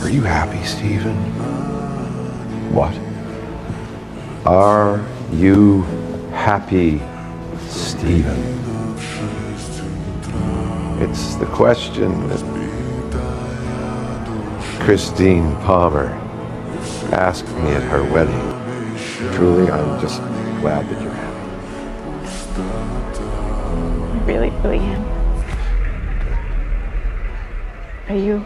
Are you happy, Stephen? What? Are you happy, Stephen? It's the question that Christine Palmer asked me at her wedding. Truly, I'm just glad that you're happy. I really, really am. Are you?